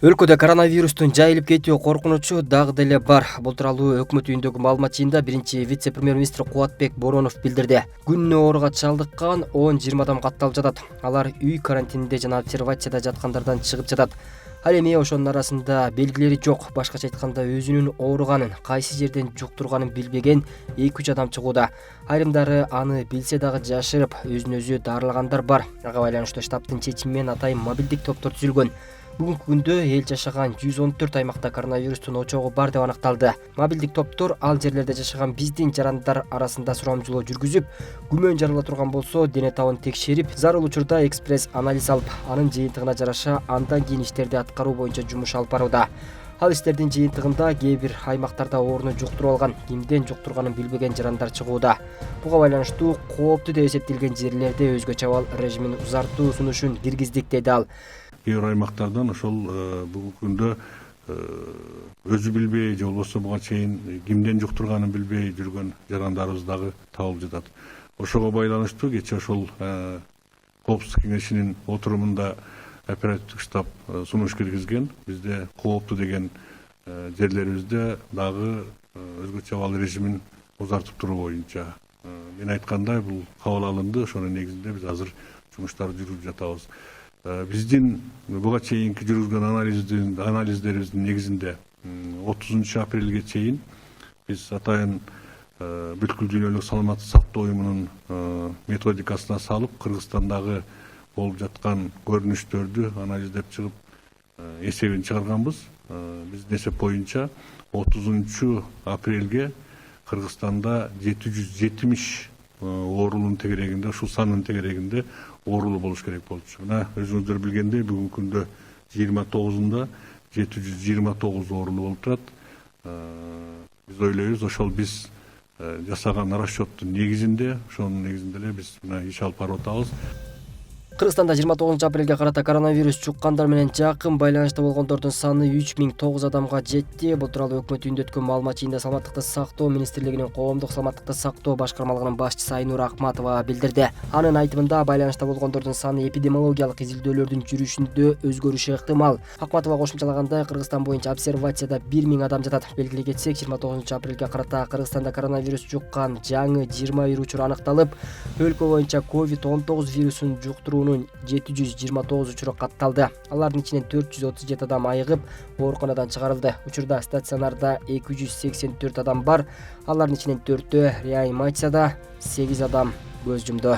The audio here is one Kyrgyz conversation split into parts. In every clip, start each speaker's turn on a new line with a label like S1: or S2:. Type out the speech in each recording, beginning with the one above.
S1: Өлкөдө коронавирустун жайылып кетүү коркунучу дагы деле бар. Бул тууралуу өкмөт үйүндөгү маалымат жыйынында биринчи вице-премьер-министр Кубатбек Боронов билдирди. Күнүнө ооруга чалдыккан 10-20 адам катталып жатат. Алар үй карантининде жана обсервацияда жаткандардан чыгып жатат. Ал эми ошонун арасында белгилери жок, башкача айтканда өзүнүн ооруганын, кайсы жерден жуктурганын билбеген 2-3 адам чыгууда. Айрымдары аны билсе дагы жашырып, өзүн өзү дарылагандар бар. Ага байланыштуу штабтын чечими менен атайын мобилдик топтор түзүлгөн. Бүгүнкү күндө эл жашаган 114 аймакта коронавирустун очогу бар деп аныкталды. Мобилдик топтор ал жерлерде жашаган биздин жарандар арасында сурамжылоо жүргүзүп, күмөн жарала турган болсо дене табын текшерип, зарыл учурда экспресс анализ алып, анын жыйынтыгына жараша андан кийин иштерди аткаруу боюнча жумуш алып барууда. Ал иштердин жыйынтыгында кээ бир аймактарда ооруну жуктуруп алган, кимден жуктурганын билбеген жарандар чыгууда. Буга байланыштуу кооптуу деп эсептелген жерлерде өзгөчө абал режимин узартуу сунушун киргиздик, деди ал.
S2: Кээ бир аймактардан ошол бүгүнкү күндө өзү билбей же болбосо буга чейин кимден жуктурганын билбей жүргөн жарандарыбыз дагы табылып жатат. Ошого байланыштуу кечээ ошол коопсуздук кеңешинин отурумунда оперативдик штаб сунуш киргизген. Бизде кооптуу деген жерлерибизде дагы өзгөчө абал режимин узартып туруу боюнча мен айткандай бул кабыл алынды. Ошонун негизинде биз азыр жумуштарды жүргүзүп жатабыз. Биздин буга чейинки жүргүзгөн анализдерибиздин негизинде 30 апрелге чейин биз атайын бүткүл дүйнөлүк саламаттык сактоо уюмунун методикасына салып, Кыргызстандагы болуп жаткан көрүнүштөрдү анализдеп чыгып эсебин чыгарганбыз. Биздин эсеп боюнча 30 апрелге Кыргызстанда 770 оорулуун тегерегинде, ушул сандын тегерегинде оорулуу болуш керек болчу. Мына өзүңүздөр билгендей бүгүнкү күндө 29-унда 729 оорулуу болуп турат. Биз ойлойбуз, ошол биз жасаган расчеттун негизинде, ошонун негизинде эле биз мына иш алып барып атабыз.
S1: Кыргызстанда 29 апрелге карата коронавирус жуккандар менен жакын байланышта болгондордун саны 3009 адамга жетти. Бул тууралуу өкмөт үйүндө өткөн маалымат жыйынында Саламаттыкты сактоо министрлигинин коомдук саламаттыкты сактоо башкармалыгынын башчысы Айнура Акматова билдирди. Анын айтымында байланышта болгондордун саны эпидемиологиялык изилдөөлөрдүн жүрүшүндө өзгөрүшү ыктымал. Акматова кошумчалагандай, Кыргызстан боюнча обсервацияда 1000 адам жатат. Белгилей кетсек, 29 апрелге карата Кыргызстанда коронавирус жуккан жаңы 21 учур аныкталып, өлкө боюнча COVID-19 вирусун жуктуруунун 729 учуру катталды. Алардын ичинен 437 адам айыгып, ооруканадан чыгарылды. Учурда стационарда 284 адам бар. Алардын ичинен 4-өө реанимацияда, 8 адам көз жумду.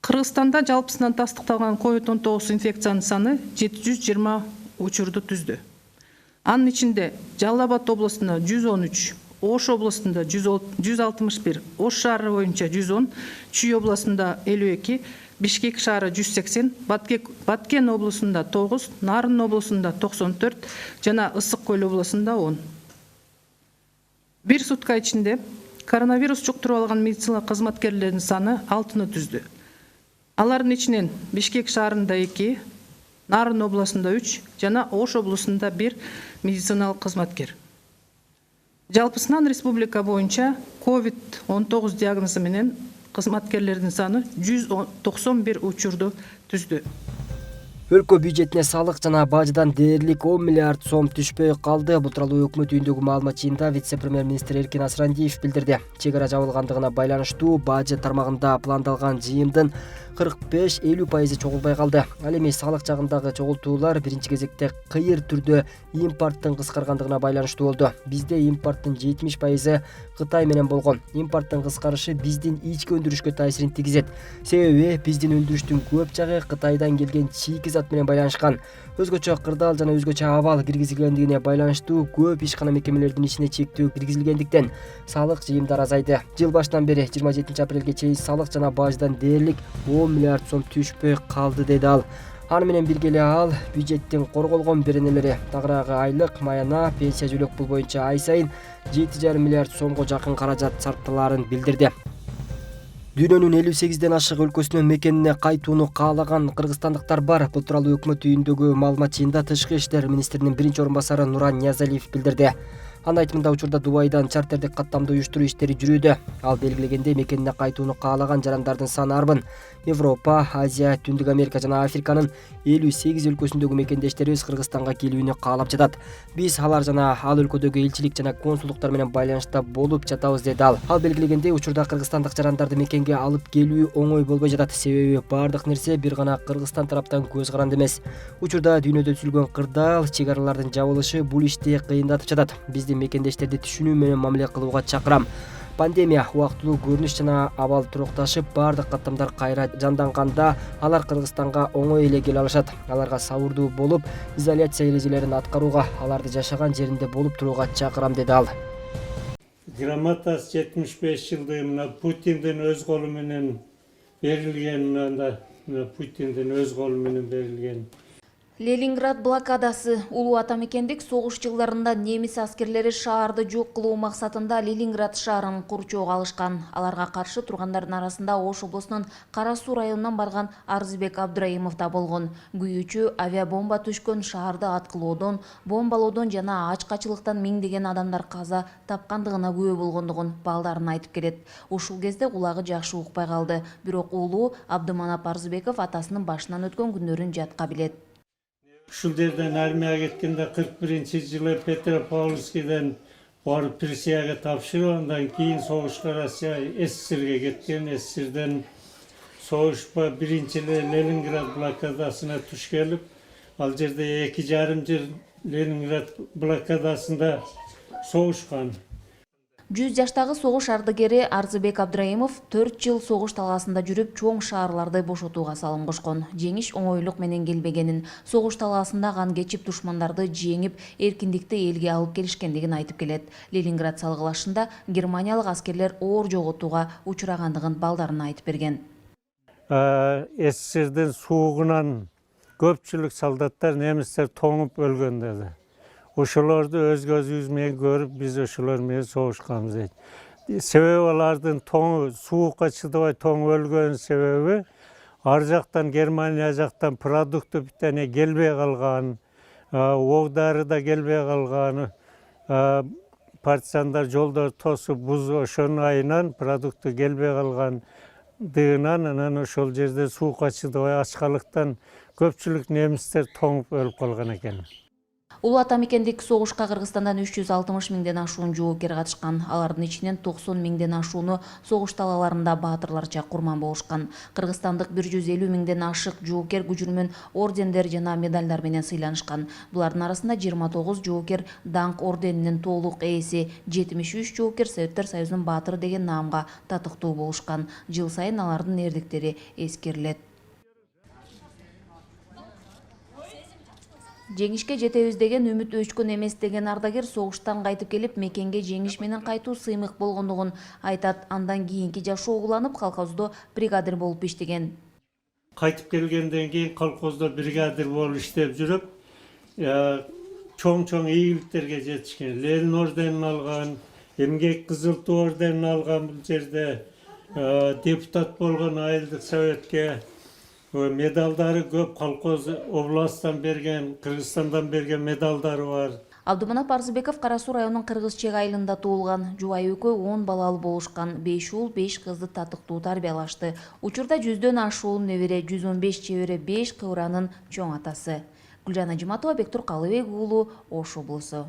S3: Кыргызстанда жалпысынан тастыкталган COVID-19 инфекциянын саны 720 учурду түздү. Анын ичинде Жалал Абад областында 113, Ош областында 161, Ош шаары боюнча 110, Чүй областында 52, Бишкек шаары 180, Баткен областында 9, Нарын областында 94 жана Ысык Көл областында 10. Бир сутка ичинде коронавирус жуктуруп алган медицина кызматкерлеринин саны 6-ны түздү. Алардын ичинен Бишкек шаарында 2, Нарын областында 3 жана Ош областында 1 медициналык кызматкер. Жалпысынан республика боюнча COVID-19 диагнозу менен кызматкерлердин саны 191 учурду түздү.
S1: Өлкө бюджетине салык жана баждан дээрлик 10 миллиард сом түшпөй калды. Бул тууралуу өкмөт үйүндөгү маалымат жыйынында вице-премьер-министр Эркин Асрандиев билдирди. Чек ара жабылгандыгына байланыштуу бажы тармагында пландалган жыйымдын 45-50% чогулбай калды. Ал эми салык жагындагы чогултуулар биринчи кезекте кыйыр түрдө импорттун кыскаргандыгына байланыштуу болду. Бизде импорттун 70% Кытай менен болгон. Импорттун кыскарышы биздин ички өндүрүшкө таасирин тийгизет. Себеби биздин өндүрүштүн көп жагы Кытайдан келген чийки зат менен байланышкан. Өзгөчө кырдаал жана өзгөчө абал киргизилгендигине байланыштуу көп ишкана мекемелердин ичине чектөө киргизилгендиктен салык жыйымдары азайды. Жыл башынан бери 27 апрелге чейин салык жана баждан дээрлик 10 миллиард сом түшпөй калды, деди ал. Аны менен бирге эле ал бюджеттин корголгон беренелери, тагыраагы айлык, маяна, пенсия жөлөк пул боюнча ай сайын 7,5 миллиард сомго жакын каражат сарпталаарын билдирди. Дүйнөнүн 58ден ашык өлкөсүнүн мекенине кайтууну каалаган кыргызстандыктар бар. Бул тууралуу өкмөт үйүндөгү маалымат жыйынында Тышкы иштер министринин биринчи орун басары Нуран Ниязалиев билдирди. Анын айтымында учурда Дубайдан чартердик каттамдуу уюштуруу иштери жүрүүдө. Ал белгилегендей мекенине кайтууну каалаган жарандардын саны арбын. Европа, Азия, Түндүк Америка жана Африканын 58 өлкөсүндөгү мекендештерибиз Кыргызстанга келүүнү каалап жатат. Биз алар жана ал өлкөдөгү элчилик жана консулдуктар менен байланышта болуп жатабыз, деди ал. Ал белгилегендей учурда кыргызстандык жарандарды мекенге алып келүү оңой болбой жатат. Себеби бардык нерсе бир гана Кыргызстан тараптан көз каранды эмес. Учурда дүйнөдө түзүлгөн кырдаал, чек аралардын жабылышы бул ишти кыйындатып жатат. Биздин мекендештерди түшүнүү менен мамиле кылууга чакырам. Пандемия убактылуу көрүнүш жана абал турукташып, бардык каттамдар кайра жанданганда алар Кыргызстанга оңой эле келе алышат. Аларга сабырдуу болуп, изоляция эрежелерин аткарууга, аларды жашаган жеринде болуп турууга чакырам, деди ал.
S4: Грамотасы 75 жылдыгына Путиндин өз колу менен берилген, Путиндин өз колу менен берилген.
S5: Ленинград блокадасы. Улуу атамекендик согуш жылдарында немис аскерлери шаарды жок кылуу максатында Ленинград шаарын курчоого алышкан. Аларга каршы тургандардын арасында Ош облусунун Кара Суу районунан барган Арзыбек Абдраимов да болгон. Күйүүчү авиабомба түшкөн шаарды аткылоодон, бомбалоодон жана ачкачылыктан миңдеген адамдар каза тапкандыгына күбө болгондугун балдарын айтып келет. Ушул кезде кулагы жакшы укпай калды. Бирок уулу Абдыманап Арзыбеков атасынын башынан өткөн күндөрүн жатка билет.
S4: Ушул жерден армияга кеткенде 41-жылы Петропавловскийден барып присяга тапшырып, андан кийин согушка Россия СССРге кеткен. СССРден согушка биринчи Ленинград блокадасына туш келип, ал жерде 2,5 жыл Ленинград блокадасында согушкан.
S5: 100 жаштагы согуш ардыгери Арзыбек Абдраимов 4 жыл согуш талаасында жүрүп, чоң шаарларды бошотууга салым кошкон. Жеңиш оңойлук менен келбегенин, согуш талаасында кан кечип душмандарды жеңип, эркиндикти элге алып келишкендигин айтып келет. Ленинград салгылашында германиялык аскерлер оор жоготууга учурагандыгын балдарына айтып берген.
S4: СССРдин суугунан көпчүлүк солдаттар, немистер тоңуп өлгөн деди. Ошолорду өз көзүбүз менен көрүп, биз ошолор менен согушканбыз дейт. Себеби алардын суукка чыдабай тоңуп өлгөн себеби ар жактан, Германия жактан продукты биттене келбей калган, оқ-дары да келбей калган, партизандар жолдор тосуп, ошонун айынан продукты келбей калгандыгынан, анан ошол жерде суукка чыдабай ачкалыктан көпчүлүк немистер тоңуп өлүп калган экен.
S5: Улуу атамекендик согушка Кыргызстандан 360 миңден ашуун жоокер катышкан. Алардын ичинен 90 миңден ашууну согуш талааларында баатырларча курман болушкан. Кыргызстандык 150 миңден ашык жоокер күжүрмөн ордендер жана медалдар менен сыйланышкан. Булардын арасында 29 жоокер даңк орденинин толук ээси, 73 жоокер Советтер Союзунун баатыры деген наамга татыктуу болушкан. Жыл сайын алардын эрдиктери эскерилет. Жеңишке жетебиз деген үмүт өчкөн эмес деген ардагер согуштан кайтып келип, мекенге жеңиш менен кайтуу сыймык болгондугун айтат. Андан кийинки жашоо уланып, колхоздо бригадир болуп иштеген.
S4: Кайтып келгенден кийин колхоздо бригадир болуп иштеп жүрүп, чоң ийгиликтерге жетишкен. Ленин орденин алган, эмгек кызыл ту орденин алган, бул жерде депутат болгон айылдык советке. Медалдары көп, колхоз областтан берген, Кыргызстандан берген медалдары бар.
S5: Абдыманап Арзыбеков Кара Суу районунун Кыргыз Чек айылында туулган. Жубайы экөө 10 балалуу болушкан. 5 уул, 5 кызды татыктуу тарбиялашты. Учурда 100дөн ашуун небере, 115 чебере, 5 кыбыранын чоң атасы. Гүлжан Ажиматова, Бектур Калыбек уулу, Ош облусу.